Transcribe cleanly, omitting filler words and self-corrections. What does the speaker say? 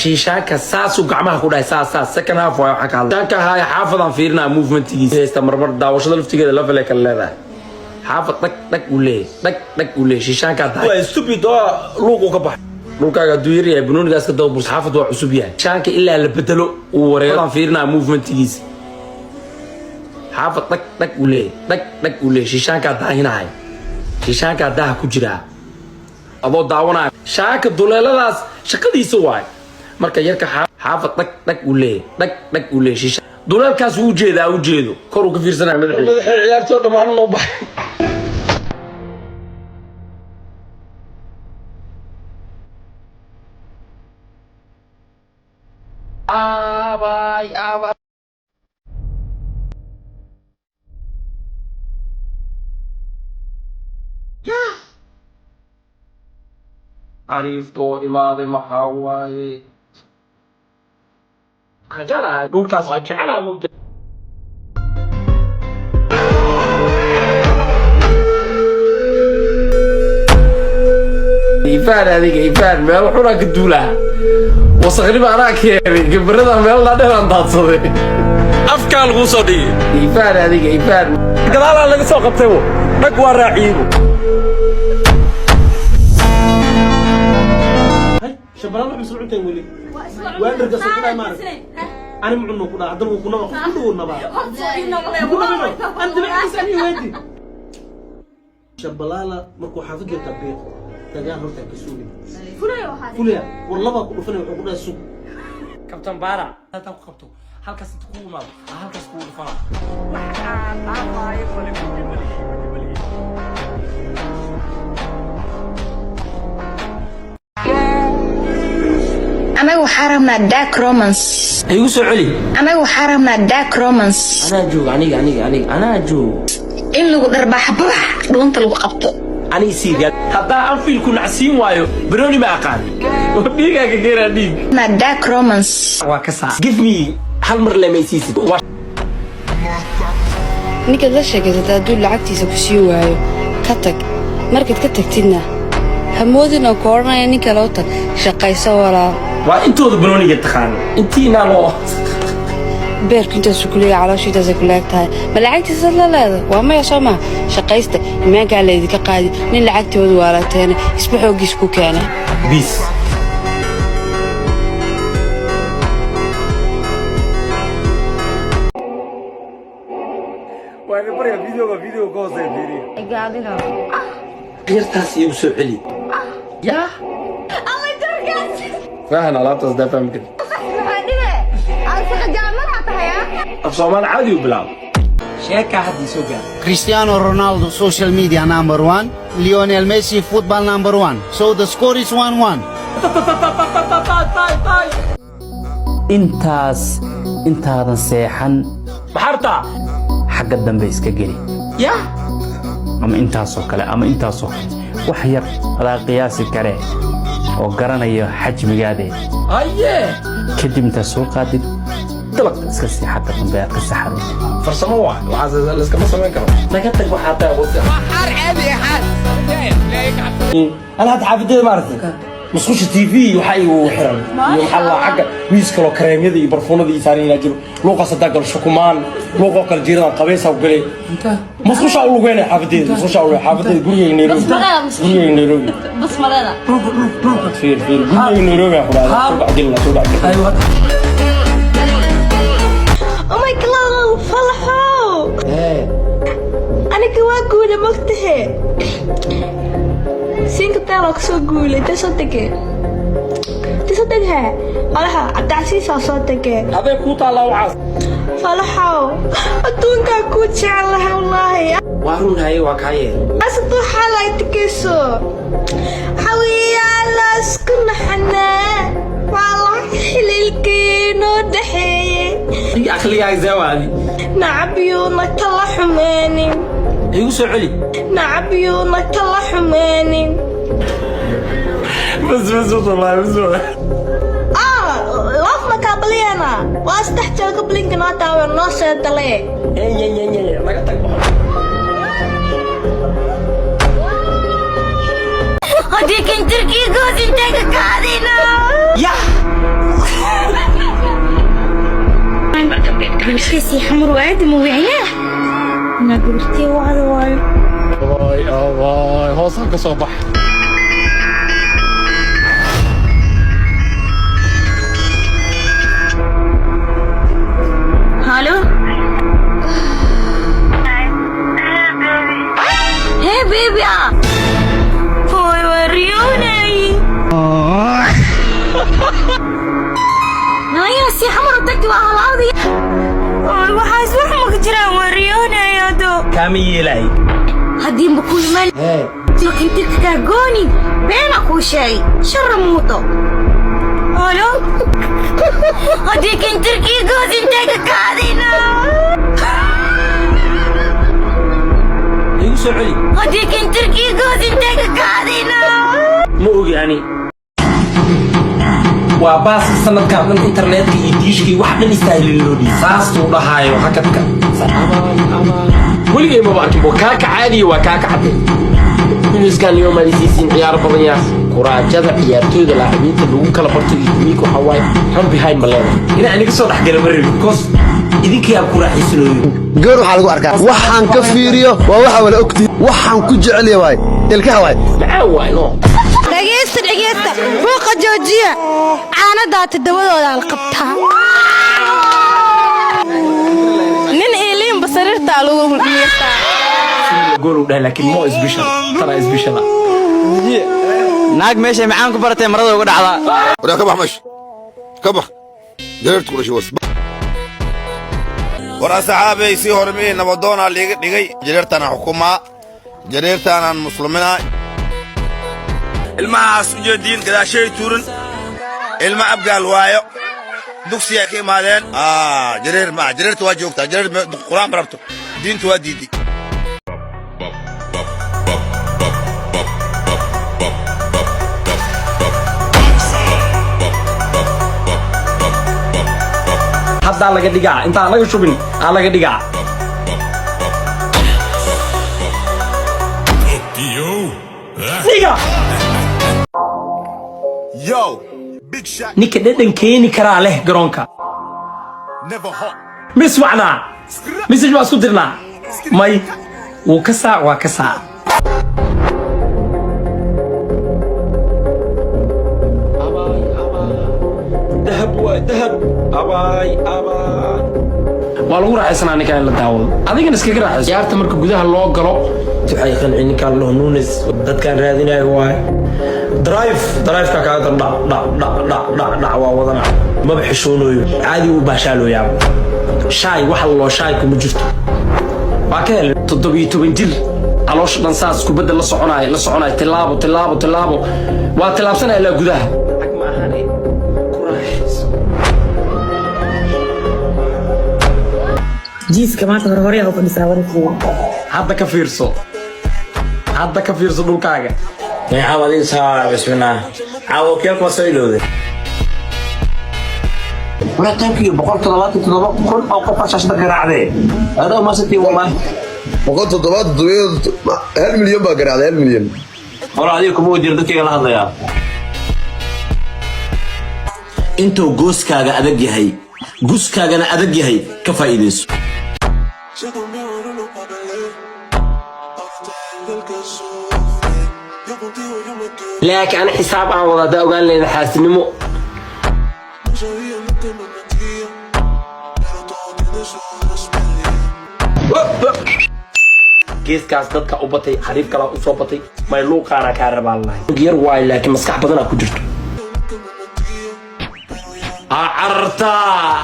شيشاكا ساسو قعمها كودا ساس سكن هاف واي waxa ka hadlay shaka hay xaafadan fiirna movementigiisa heesta marmar daawashada laftigeeda la falay kan leedahay xaafad dag u leey shishaanka tahay waa stupid oo luuq ka bax dhulkaaga duuyir yahay banoonigaas ka dawbur xaafad waa cusub yahay shaanka ilaa la bedelo uu wareegan fiirna movementigiisa xaafad dag u leey shishaanka taahinahay shishaanka daa ku jira adoo daawanaa shaaka duleeladaas shaqadiisa waay marka yarka xaafad dag u leey shisha duleelkaas uu jeedo kor uu ka fiirsanaa madaxii ciyaartoo dhamaan noo baxay abay عريفتو إمادي محاواي خجالة دوكاس خجالة ممكن إيفان هذيك إيفان ميل حراك الدولة وصغري معراك يعني قبرنا ميل لا دهان تاتصدي أفكار الغصدي إيفان هذيك إيفان قدالا لك سوق بتبو نقوى راعيبو شبران وحنا مسؤولين تقولي وين رجع سكري مارك أنا معنا كنا عدل وكنا كله نبا أنت بحسني ويدي شبلالا مركو حافظ التبيت تجاه هرتك كسولي فليا والله ما كنا فينا وكنا السوق كابتن بارا لا توقفتوا هل كاس تكون ما هل كاس تكون فلا أنا وحرمنا داك رومانس أيوة سعلي أنا وحرمنا داك رومانس أنا جو أنا جو إن لو دربح بح دون تلو قبطه أنا يصير هذا أنفيل كنا عسين وايو بروني ما أقال وديك كثير ديك نا داك رومانس وكسا give me هالمر لما يسيس ninka la sheegay dad lacagtiisa ku sii waayo ka tag markad ka tagtidna hamoodin oo koornaya ninka loo tag shaqayso walaal waa intooda banooniga taqaan intiina loo beerku intaas ku leeyahay calooshidaas ku leegtahay ma lacagtiisa la leedahay waa ma yasama shaqaysta imaanka la idinka qaadi nin lacagtooda waalateen isba xoogiis ku keenay bis وانا بريا فيديو كوزي فيديو قاعدين يرتاس يوسف علي يا الله يتركز فاهم على طاس ده فاهم كده الصومال عادي وبلاد شيكا حد يسوقها Cristiano Ronaldo social media number 1, Lionel Messi football number 1. So the score is 1-1. intaadan seexan بحرطة xagga dambe iska geli يا ama intaasoo kale ama intaasoo kale wax yar adaa qiyaasi kare oo garanayo xajmigaade ايه kadib intaad soo qaadid dalaq iska sii xagga dambe aad ka saxaday فرسمه واحد وعايز لسه ما سمعت كلام ما كنت وحتى بحر عادي حد انا هتحافظ ما عرفت مسخوش تي في وحي وحرم يوم الله حق ويسكلو كريميدي برفونادي سارين اجر لوقا صدق شكمان لوقا كل جيران قبيسه وقلي مسخوش اقول وين حافظين مسخوش اقول حافظين غري نيروبي غري نيروبي بس مريضة في غري نيروبي يا اخويا بعدين ايوه Oh my god فرحوا أنا كمان قولة مقتهى سينك تلاك سو قولة تصدقها فرحوا عدعسيس صوتك هذا كوتا الله وعاص فرحوا أدونك كوت شعلها والله وارون هاي وكايه أصدق حالتك سو حوي على سكن حنان والله حليلكينو دحيه يا اخي يا زوالي نعبيونك الله حماني يوسف علي نعبيونك الله حماني بس والله بس وافنا كابلينا واستحتى قبلين كناتا ونص تلي اي ما قلت هديك انت تركي جوز انت قاعدين يا بالكيس حمر وآدم وعياه أنا قلتي وعد واي هوصل صباح هالو هي بيبي هو يوريوني هيا سي حمر ودك وهلاضي waxaas wax ma ka jiraan wariyoonayo do كاميلاي haddii bakul mal makintirka ka gooni beena ku shay sharamuuto halo haddii kintirkii goosin taga kaadina igu soo celi haddii kintirkii goosin taga kaadina ma ogi yani waa baas sanadkan dhan internetka iyo diishkii wax dhan istaahililoodii saastuu dhahaayo hakadka weligay maba arkin bo kaaka caadiya waa kaaka cadde miniskan iyo malisiisiin ciyaar badan yaa kuraajada ciyaartooyda laacibiinta lagu kala barto iyo miik waxa waaye rabbi hayn ma leedahay inaan aniga soo dhexgala ma rabin bikoos idinkii aan ku raaxaysanooyo gaar waxaa lagu arkaa waxaan ka fiiriyo waa waxa wala ogtii waxaan ku jecel yahay ilkaha waay maxaa waay no dhegeysta buuqa joojiya caanadaa todobadooda la qabtaa nin iiliin basarirtaa lagu hulmiyastaa gool u dhahay laakiin mo isbishal tara isbishal naag meeshay macaan ku baratay marada uga dhacdaa ولا كبح مش كبح جرت كل شيء بس ورا صحابي سي هرمي نبضونا دغاي جريرتنا حكومه جريرتنا مسلمين الماس وجدين كذا شيء تورن الماء ابقال وايو دكسي كي مالين جرير ما جريرت واجوكتا جرير القران بربطو دين توديدي hadda laga dhigaa inta laga shubin laga dhigaa Yo, big shot. ninka dhadhan keeni karaa leh garoonka Never hot. mis wacnaa message waa isku dirnaa may wuu ka saa waa ka saa dahab waa dahab abaay abaay waa lagu raaxaysanaa ninkan in la daawado adigana iskaga raaxayso ciyaarta marka gudaha loo galo waxay qancin ninkan loo nuunis dadkan raadinayo waay drive-ka kaaga dhac waa wadana maba xishoonayo caadi u baashaalooyaa shaay waxa loo shaay kuma jirto waa ka helay 17 jir caloosha dhan saas kubadda la soconayo tilaabo waa tilaabsanaya ilaa gudaha jiiska maanta hore u fadhisaa warkiisa hadda ka fiirso dhulkaaga عاودين صار بسمنا عاود كيف وصلوا ولا تنكي بقول طلبات كل او قفش عشان قراعده هذا ما ستي والله وقلت تضبط هل مليون بقى على هل مليون والله عليكم هو دير دكي لا هذا انتو جوسكاغا ادق yahay guskaagana adag yahay ka faa'iideyso laakiin ana xisaab aan wada ogaan leeyahay xaasinimo geeskaas dadka u batay xariif kala u soo batay may luuqaana ka rabaan lahayn yar waay laakiin maskax badan ku jirto carta